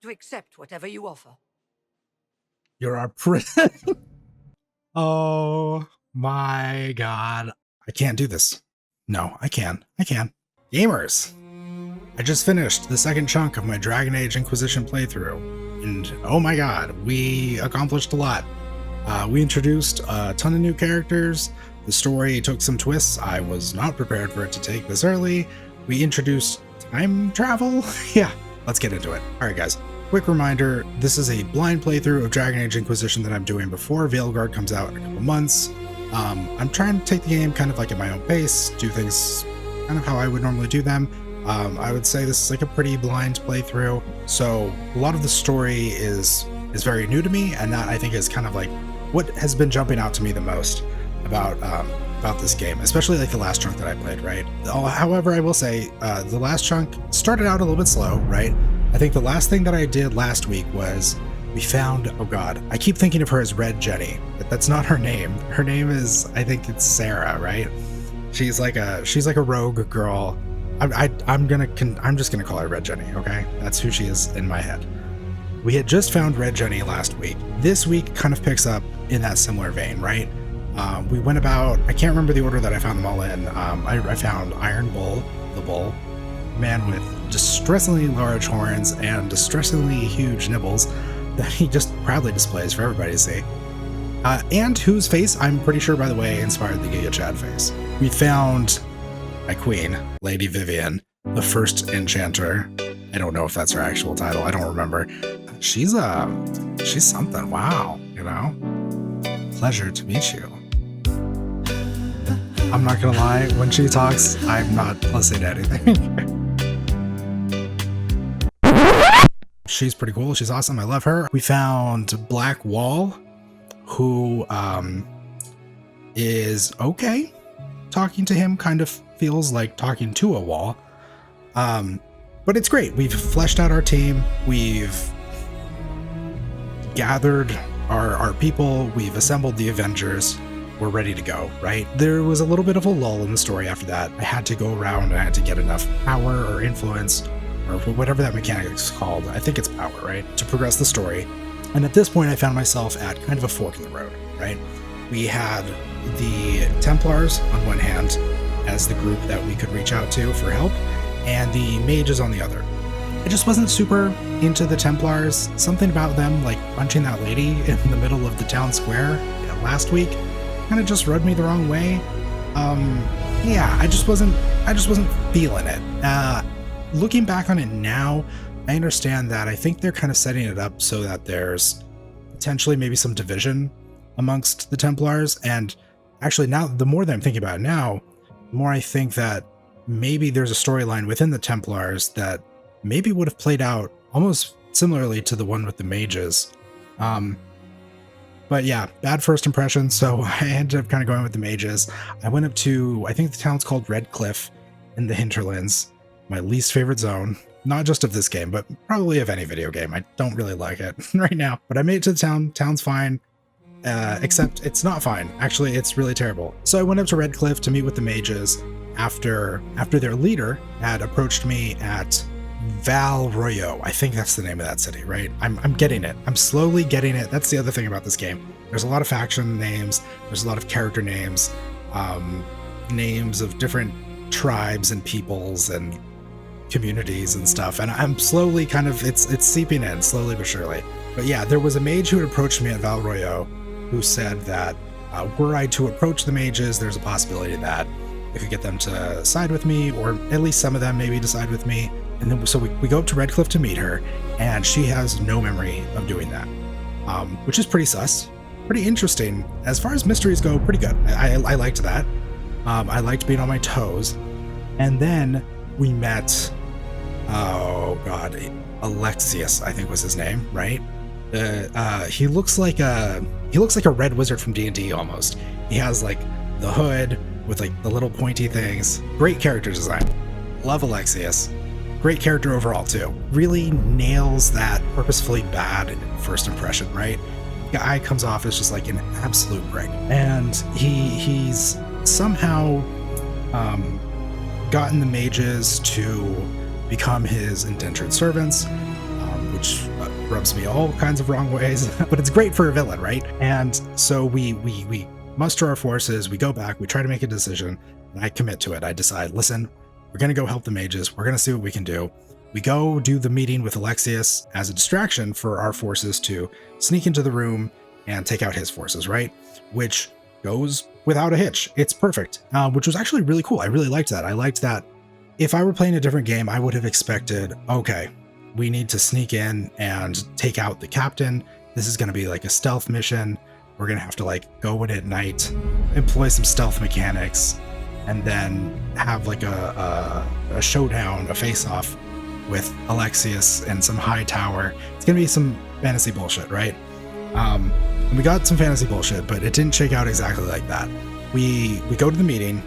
to accept whatever you offer. You're our prison. Oh my god. I can't do this. No, I can. Gamers! I just finished the second chunk of my Dragon Age Inquisition playthrough, and oh my god, we accomplished a lot. We introduced a ton of new characters, the story took some twists I was not prepared for it to take this early, we introduced time travel? Yeah, let's get into it. Alright guys, quick reminder, this is a blind playthrough of Dragon Age Inquisition that I'm doing before Veilguard comes out in a couple months. I'm trying to take the game kind of like at my own pace, do things kind of how I would normally do them. I would say this is like a pretty blind playthrough, so a lot of the story is very new to me, and that I think is kind of like what has been jumping out to me the most about this game, especially like the last chunk that I played, right? However, I will say the last chunk started out a little bit slow, right? I think the last thing that I did last week was we found, oh god, I keep thinking of her as Red Jenny, but that's not her name. Her name is, I think it's Sarah, right? She's like a rogue girl. I'm just gonna call her Red Jenny, okay? That's who she is in my head. We had just found Red Jenny last week. This week kind of picks up in that similar vein, right? We went about, I can't remember the order that I found them all in. I found Iron Bull, the bull, man with distressingly large horns and distressingly huge nibbles that he just proudly displays for everybody to see. And whose face, I'm pretty sure, by the way, inspired the Giga Chad face. We found my queen, Lady Vivian, the first enchanter. I don't know if that's her actual title. I don't remember. She's something. Wow, you know? Pleasure to meet you. I'm not gonna lie, when she talks, I'm not listening to anything. She's pretty cool. She's awesome. I love her. We found Black Wall, who is okay. Talking to him kind of feels like talking to a wall. But it's great. We've fleshed out our team. We've gathered our people. We've assembled the Avengers. We're ready to go, right? There was a little bit of a lull in the story after that. I had to go around and I had to get enough power or influence or whatever that mechanic is called. I think it's power, right? To progress the story. And at this point, I found myself at kind of a fork in the road, right? We had the Templars on one hand as the group that we could reach out to for help, and the mages on the other. I just wasn't super into the Templars. Something about them, like punching that lady in the middle of the town square last week, kind of just rubbed me the wrong way. Yeah, I just wasn't feeling it. Looking back on it now, I understand that I think they're kind of setting it up so that there's potentially maybe some division amongst the Templars, and actually now, the more that I'm thinking about it now, the more I think that maybe there's a storyline within the Templars that maybe would have played out almost similarly to the one with the mages. But yeah, bad first impression, so I ended up kind of going with the mages. I went up to, I think the town's called Red Cliff in the Hinterlands, my least favorite zone. Not just of this game, but probably of any video game. I don't really like it right now. But I made it to the town. Town's fine. Except it's not fine. Actually, it's really terrible. So I went up to Red Cliff to meet with the mages after their leader had approached me at Val Royo. I think that's the name of that city, right? I'm getting it. I'm slowly getting it. That's the other thing about this game. There's a lot of faction names. There's a lot of character names. Names of different tribes and peoples and communities and stuff, and I'm slowly kind of, it's seeping in slowly but surely. But yeah, there was a mage who had approached me at Val Royo who said that were I to approach the mages, there's a possibility that I could get them to side with me, or at least some of them maybe to side with me. And then so we go up to Red Cliff to meet her, and she has no memory of doing that, which is pretty sus, pretty interesting. As far as mysteries go, pretty good. I liked that. I liked being on my toes. And then we met, oh god, Alexius, I think was his name, right? He looks like a red wizard from D&D almost. He has like the hood with like the little pointy things. Great character design. Love Alexius. Great character overall too. Really nails that purposefully bad first impression, right? The guy comes off as just like an absolute prick, and he's somehow gotten the mages to become his indentured servants, which rubs me all kinds of wrong ways, but it's great for a villain, right? And so we muster our forces, we go back, we try to make a decision, and I commit to it. I decide, listen, we're going to go help the mages. We're going to see what we can do. We go do the meeting with Alexius as a distraction for our forces to sneak into the room and take out his forces, right? Which goes without a hitch. It's perfect, which was actually really cool. I really liked that. I liked that if I were playing a different game, I would have expected, okay, we need to sneak in and take out the captain. This is going to be like a stealth mission. We're going to have to like go in at night, employ some stealth mechanics, and then have like a showdown, a face-off with Alexius and some high tower. It's going to be some fantasy bullshit, right? And we got some fantasy bullshit, but it didn't shake out exactly like that. We go to the meeting.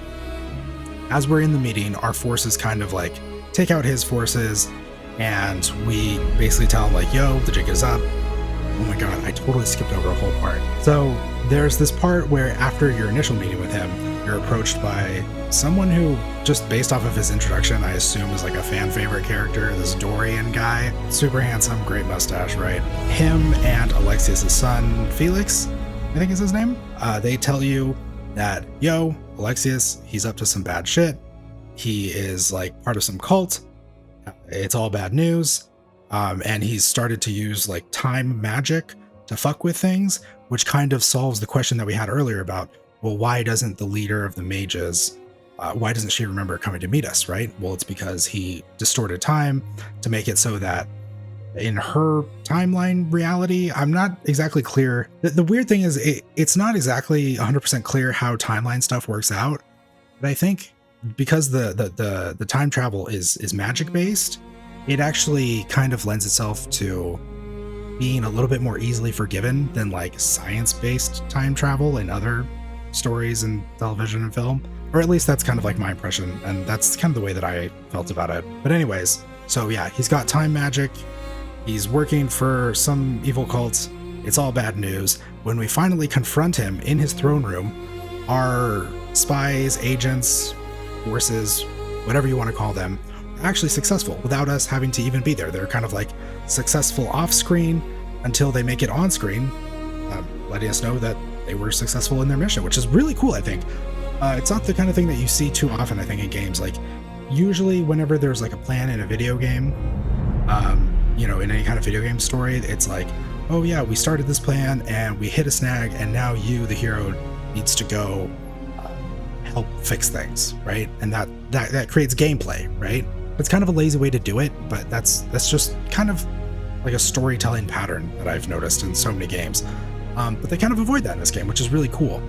As we're in the meeting, our forces kind of like take out his forces, and we basically tell him like, yo, the jig is up. Oh my god, I totally skipped over a whole part. So there's this part where after your initial meeting with him, you're approached by someone who, just based off of his introduction, I assume is like a fan favorite character, this Dorian guy. Super handsome, great mustache, right? Him and Alexius' son, Felix, I think is his name. They tell you that, yo, Alexius, he's up to some bad shit. He is like part of some cult. It's all bad news. And he's started to use like time magic to fuck with things, which kind of solves the question that we had earlier about, well, why doesn't the leader of the mages, why doesn't she remember coming to meet us, right? Well, it's because he distorted time to make it so that in her timeline reality, I'm not exactly clear. The weird thing is it's not exactly 100% clear how timeline stuff works out, but I think because the time travel is magic based, it actually kind of lends itself to being a little bit more easily forgiven than like science-based time travel in other stories and television and film, or at least that's kind of like my impression, and that's kind of the way that I felt about it. But anyways, so yeah, he's got time magic. He's working for some evil cult. It's all bad news. When we finally confront him in his throne room, our spies, agents, forces, whatever you want to call them, are actually successful without us having to even be there. They're kind of like successful off screen until they make it on screen, letting us know that they were successful in their mission, which is really cool, I think. It's not the kind of thing that you see too often, I think, in games. Like, usually whenever there's like a plan in a video game, you know, in any kind of video game story, it's like, oh yeah, we started this plan and we hit a snag, and now you, the hero, needs to go help fix things, right? And that creates gameplay, right? It's kind of a lazy way to do it, but that's just kind of like a storytelling pattern that I've noticed in so many games. But they kind of avoid that in this game, which is really cool.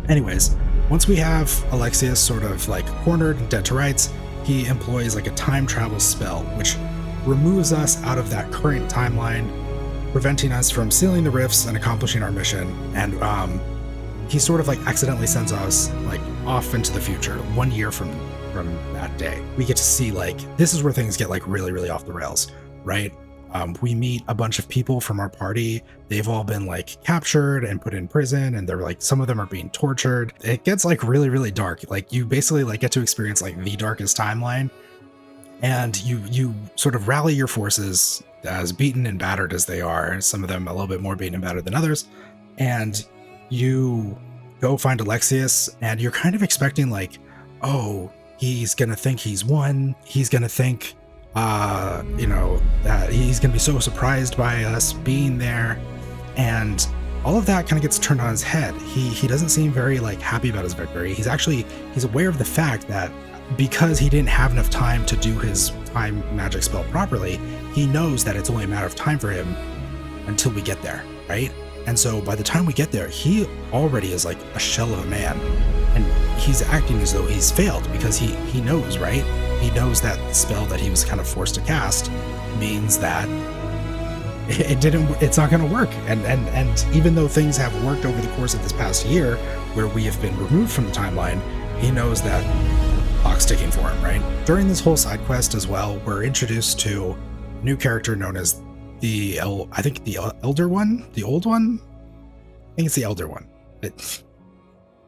Anyways, once we have Alexius sort of like cornered and dead to rights, he employs like a time travel spell, which removes us out of that current timeline, preventing us from sealing the rifts and accomplishing our mission. And he sort of like accidentally sends us like off into the future, 1 year from that day. We get to see like, this is where things get like really, really off the rails, right? We meet a bunch of people from our party. They've all been like captured and put in prison, and they're like, some of them are being tortured. It gets like really, really dark. Like, you basically like get to experience like the darkest timeline, and you sort of rally your forces, as beaten and battered as they are, some of them a little bit more beaten and battered than others, and you go find Alexius, and you're kind of expecting like, oh, he's gonna think he's won. He's gonna think you know, that he's gonna be so surprised by us being there, and all of that kind of gets turned on his head. He doesn't seem very like happy about his victory. He's aware of the fact that because he didn't have enough time to do his time magic spell properly, he knows that it's only a matter of time for him until we get there, right? And so by the time we get there, he already is like a shell of a man, and he's acting as though he's failed because he knows, right? He knows that the spell that he was kind of forced to cast means that it's not going to work. And even though things have worked over the course of this past year, where we have been removed from the timeline, he knows that clock's ticking for him, right? During this whole side quest as well, we're introduced to a new character known as the Elder One, the old one. I think it's the Elder One.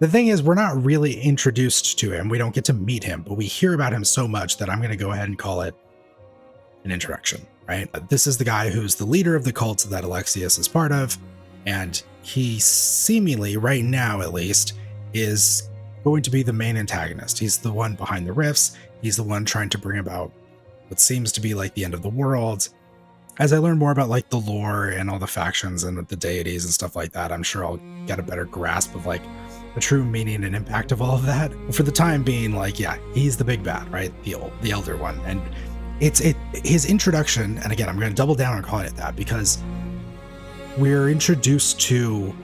The thing is, we're not really introduced to him. We don't get to meet him, but we hear about him so much that I'm going to go ahead and call it an introduction. right? This is the guy who's the leader of the cult that Alexius is part of, and he seemingly, right now at least, is going to be the main antagonist. He's the one behind the rifts. He's the one trying to bring about what seems to be like the end of the world. As I learn more about like the lore and all the factions and the deities and stuff like that, I'm sure I'll get a better grasp of like the true meaning and impact of all of that. But for the time being, like, yeah, he's the big bad, right? The elder one. And his introduction, and again, I'm going to double down on calling it that because we're introduced to,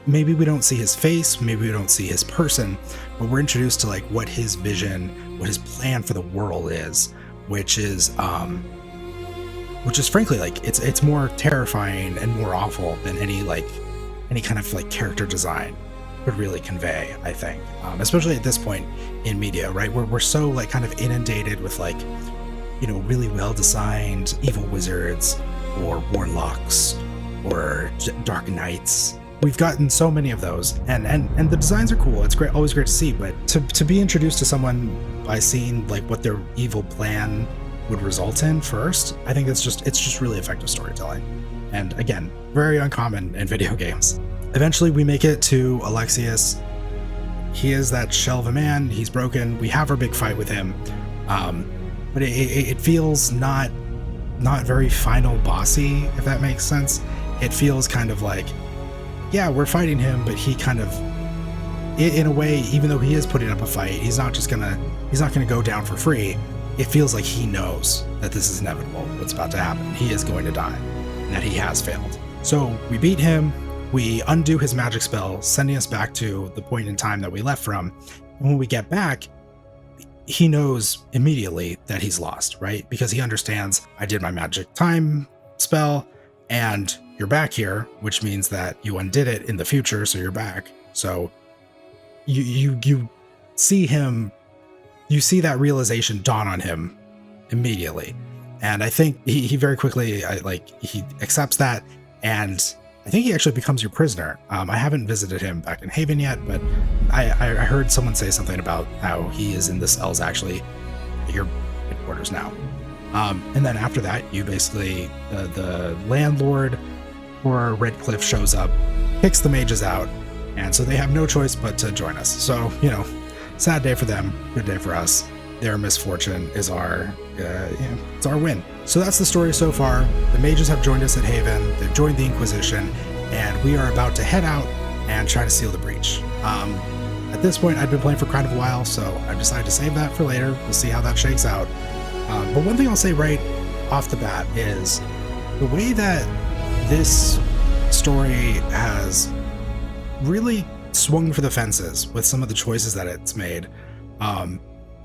maybe we don't see his face, maybe we don't see his person, but we're introduced to like what his vision, what his plan for the world is, which is frankly like it's more terrifying and more awful than any kind of like character design would really convey, I think, especially at this point in media, right? We're so like kind of inundated with like, you know, really well designed evil wizards or warlocks or dark knights. We've gotten so many of those, and the designs are cool. It's great, always great to see, but to be introduced to someone by seeing like what their evil plan would result in first, I think it's just really effective storytelling. And again, very uncommon in video games. Eventually we make it to Alexius. He is that shell of a man. He's broken. We have our big fight with him. But it feels not very final bossy, if that makes sense. It feels kind of like, yeah, we're fighting him, but he kind of, in a way, even though he is putting up a fight, he's not gonna go down for free. It feels like he knows that this is inevitable, what's about to happen. He is going to die, and that he has failed. So we beat him, we undo his magic spell, sending us back to the point in time that we left from. And when we get back, he knows immediately that he's lost, right? Because he understands, I did my magic time spell, and you're back here, which means that you undid it in the future, so you're back. So you see him, you see that realization dawn on him immediately. And I think he very quickly, he accepts that, and I think he actually becomes your prisoner. I haven't visited him back in Haven yet, but I heard someone say something about how he is in the cells actually at your headquarters now. And then after that, you basically, the landlord or Redcliffe shows up, kicks the mages out, and so they have no choice but to join us. So, you know, sad day for them, good day for us. Their misfortune is our, it's our win. So that's the story so far. The mages have joined us at Haven, they've joined the Inquisition, and we are about to head out and try to seal the breach. At this point, I've been playing for quite a while, so I've decided to save that for later. We'll see how that shakes out. But one thing I'll say right off the bat is the way that this story has really swung for the fences with some of the choices that it's made,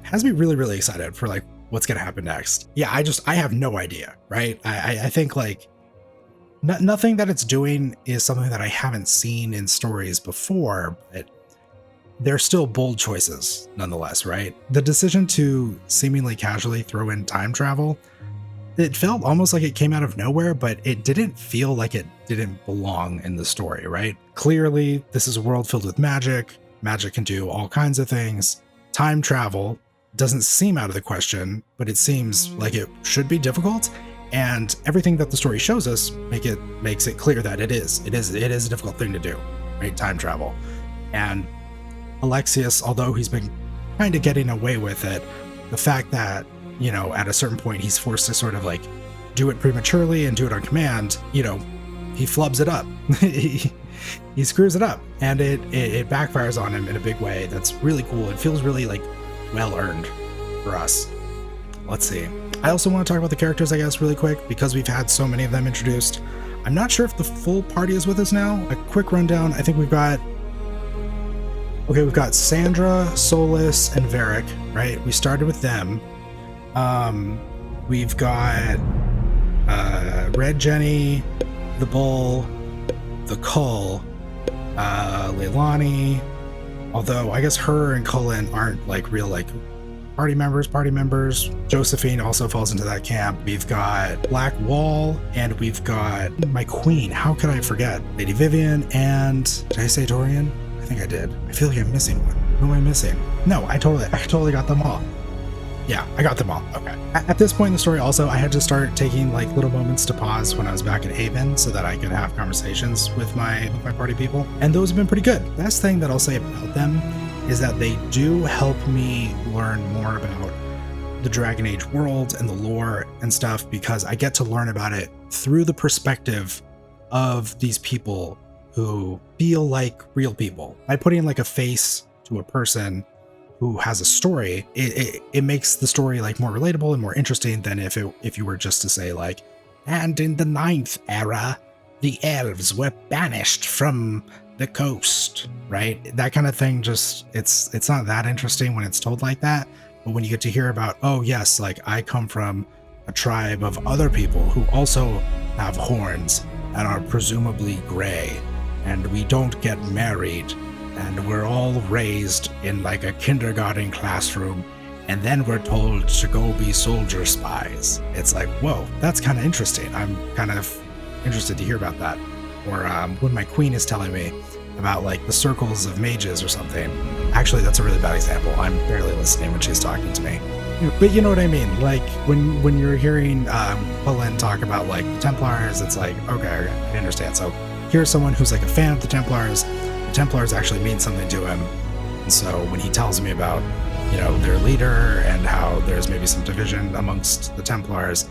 has me really, really excited for like what's going to happen next. Yeah, I have no idea, right? I think like nothing that it's doing is something that I haven't seen in stories before, but they're still bold choices nonetheless, right? The decision to seemingly casually throw in time travel, it felt almost like it came out of nowhere, but it didn't feel like it didn't belong in the story, right? Clearly, this is a world filled with magic. Magic can do all kinds of things. Time travel doesn't seem out of the question, but it seems like it should be difficult. And everything that the story shows us makes it clear that it is a difficult thing to do, right? Time travel. And Alexius, although he's been kind of getting away with it, the fact that, you know, at a certain point he's forced to sort of like do it prematurely and do it on command, you know, he flubs it up. he screws it up, and it backfires on him in a big way. That's really cool. It feels really like well earned for us. Let's see. I also want to talk about the characters, I guess, really quick, because we've had so many of them introduced. I'm not sure if the full party is with us now. A quick rundown. I think we've got Sandra, Solus, and Varric, right? We started with them. We've got Red Jenny, the Bull, the Cull, Leilani, although I guess her and Cullen aren't like real like party members. Josephine also falls into that camp. We've got Black Wall, and we've got my queen. How could I forget? Lady Vivian, and did I say Dorian? I think I did. I feel like I'm missing one. Who am I missing? No, I totally got them all. Yeah, I got them all. Okay. At this point in the story, also, I had to start taking like little moments to pause when I was back in Haven so that I could have conversations with my party people, and those have been pretty good. The best thing that I'll say about them is that they do help me learn more about the Dragon Age world and the lore and stuff, because I get to learn about it through the perspective of these people who feel like real people. By putting like a face to a person who has a story, it makes the story like more relatable and more interesting than if you were just to say like, and in the 9th era, the elves were banished from the coast, right? That kind of thing. Just it's not that interesting when it's told like that. But when you get to hear about, oh yes, like I come from a tribe of other people who also have horns and are presumably gray, and we don't get married, and we're all raised in like a kindergarten classroom, and then we're told to go be soldier spies. It's like, whoa, that's kind of interesting. I'm kind of interested to hear about that. Or when my queen is telling me about like the circles of mages or something. Actually, that's a really bad example. I'm barely listening when she's talking to me. But you know what I mean? Like when you're hearing Cullen talk about like the Templars, it's like, okay, I understand. So here's someone who's like a fan of the Templars. The Templars actually mean something to him. And so when he tells me about, you know, their leader and how there's maybe some division amongst the Templars,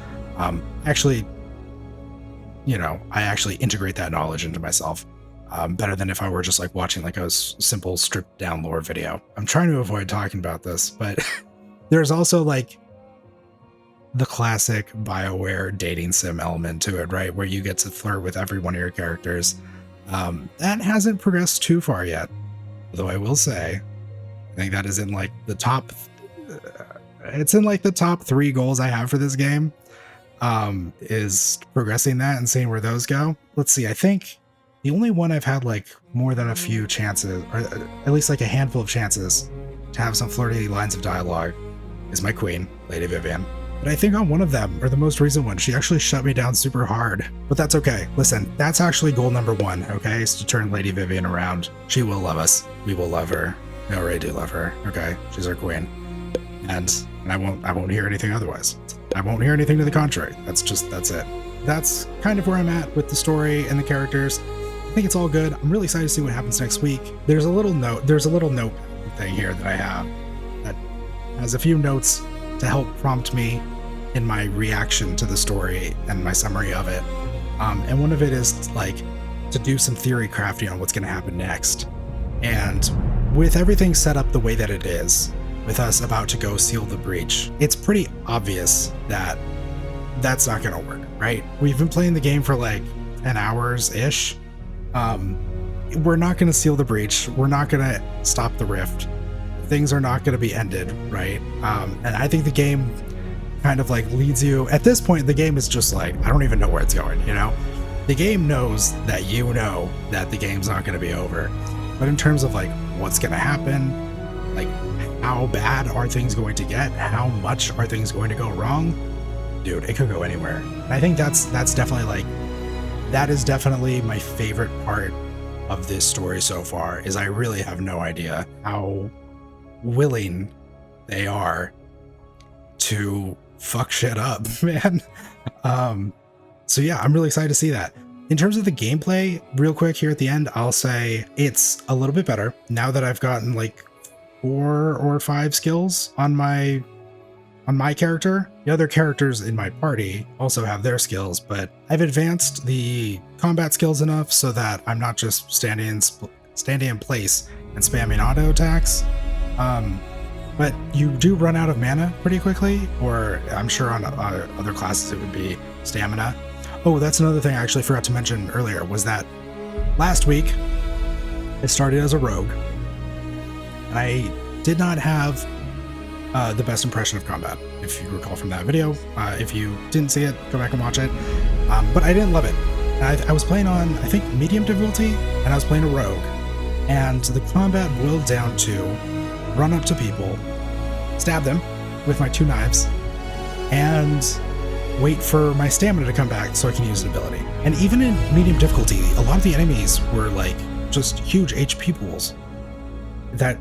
actually, you know, I actually integrate that knowledge into myself better than if I were just like watching like a simple stripped down lore video. I'm trying to avoid talking about this, but there's also like the classic BioWare dating sim element to it, right? Where you get to flirt with every one of your characters. That hasn't progressed too far yet, although I will say, I think that is in like the top, it's in like the top 3 goals I have for this game, is progressing that and seeing where those go. Let's see, I think the only one I've had like more than a few chances, or at least like a handful of chances to have some flirty lines of dialogue is my queen, Lady Vivian. But I think on one of them, or the most recent one, she actually shut me down super hard. But that's okay. Listen, that's actually goal number 1, okay? Is to turn Lady Vivian around. She will love us. We will love her. We already do love her, okay? She's our queen. And I won't hear anything otherwise. I won't hear anything to the contrary. That's it. That's kind of where I'm at with the story and the characters. I think it's all good. I'm really excited to see what happens next week. There's a little note thing here that I have that has a few notes to help prompt me in my reaction to the story and my summary of it. And one of it is like to do some theory crafting on what's going to happen next. And with everything set up the way that it is, with us about to go seal the breach, it's pretty obvious that that's not going to work, right? We've been playing the game for like 10 hours-ish. We're not going to seal the breach. We're not going to stop the rift. Things are not going to be ended, right? And I think the game kind of like leads you, at this point, the game is just like, I don't even know where it's going, you know? The game knows that you know that the game's not going to be over. But in terms of like what's going to happen, like how bad are things going to get? How much are things going to go wrong? Dude, it could go anywhere. And I think that's definitely like, that is definitely my favorite part of this story so far, is I really have no idea how willing they are to fuck shit up, man. So yeah, I'm really excited to see that. In terms of the gameplay, real quick here at the end, I'll say it's a little bit better now that I've gotten like 4 or 5 skills on my character. The other characters in my party also have their skills, but I've advanced the combat skills enough so that I'm not just standing in place and spamming auto attacks. But you do run out of mana pretty quickly, or I'm sure on other classes it would be stamina. Oh, that's another thing I actually forgot to mention earlier, was that last week I started as a rogue, and I did not have the best impression of combat, if you recall from that video. If you didn't see it, go back and watch it. But I didn't love it. I was playing on, I think, medium difficulty, and I was playing a rogue, and the combat boiled down to run up to people, stab them with my 2 knives, and wait for my stamina to come back so I can use an ability. And even in medium difficulty, a lot of the enemies were like just huge HP pools that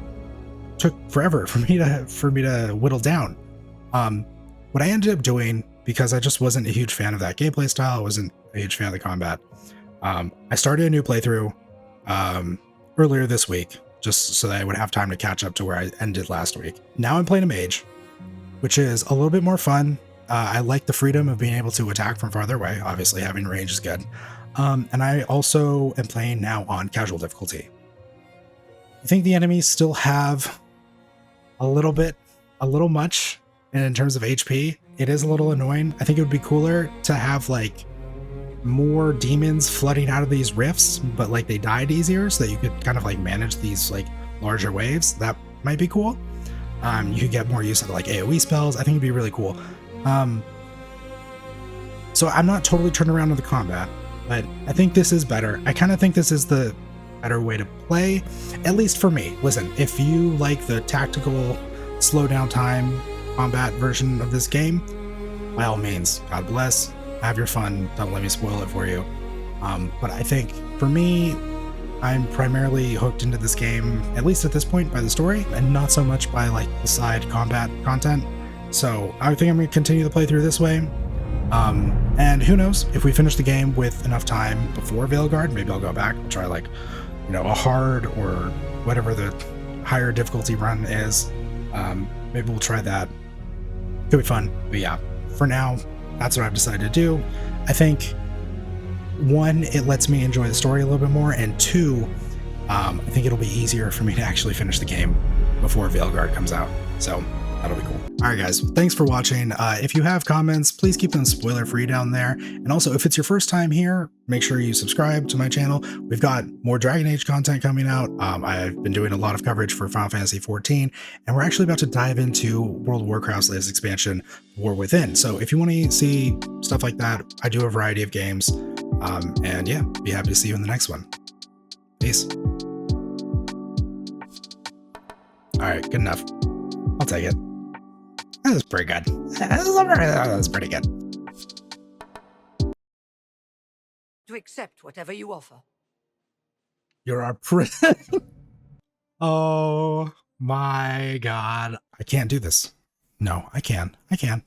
took forever for me to whittle down. What I ended up doing, because I just wasn't a huge fan of that gameplay style, I wasn't a huge fan of the combat, I started a new playthrough earlier this week, just so that I would have time to catch up to where I ended last week. Now I'm playing a mage, which is a little bit more fun. I like the freedom of being able to attack from farther away. Obviously, having range is good. And I also am playing now on casual difficulty. I think the enemies still have a little much in terms of HP. It is a little annoying. I think it would be cooler to have like more demons flooding out of these rifts, but like they died easier, so that you could kind of like manage these like larger waves. That might be cool. You could get more use of like AoE spells. I think it'd be really cool. So I'm not totally turned around to the combat, but I think this is better. I kind of think this is the better way to play, at least for me. Listen, if you like the tactical slow down time combat version of this game, by all means, God bless, have your fun, don't let me spoil it for you. But I think for me, I'm primarily hooked into this game, at least at this point, by the story, and not so much by like the side combat content. So I think I'm going to continue the playthrough this way. And who knows, if we finish the game with enough time before Veilguard, maybe I'll go back and try like, you know, a hard or whatever the higher difficulty run is. Maybe we'll try that. Could be fun. But yeah, for now, that's what I've decided to do. I think, one, it lets me enjoy the story a little bit more, and two, I think it'll be easier for me to actually finish the game before Veilguard comes out. So that'll be cool. All right, guys, thanks for watching. If you have comments, please keep them spoiler free down there. And also, if it's your first time here, make sure you subscribe to my channel. We've got more Dragon Age content coming out. I've been doing a lot of coverage for Final Fantasy XIV, and we're actually about to dive into World of Warcraft's latest expansion, War Within. So if you want to see stuff like that, I do a variety of games. And yeah, be happy to see you in the next one. Peace. All right, good enough. I'll take it. That was pretty good. That was pretty good. To accept whatever you offer. You're our Oh my God. I can't do this. No, I can. I can.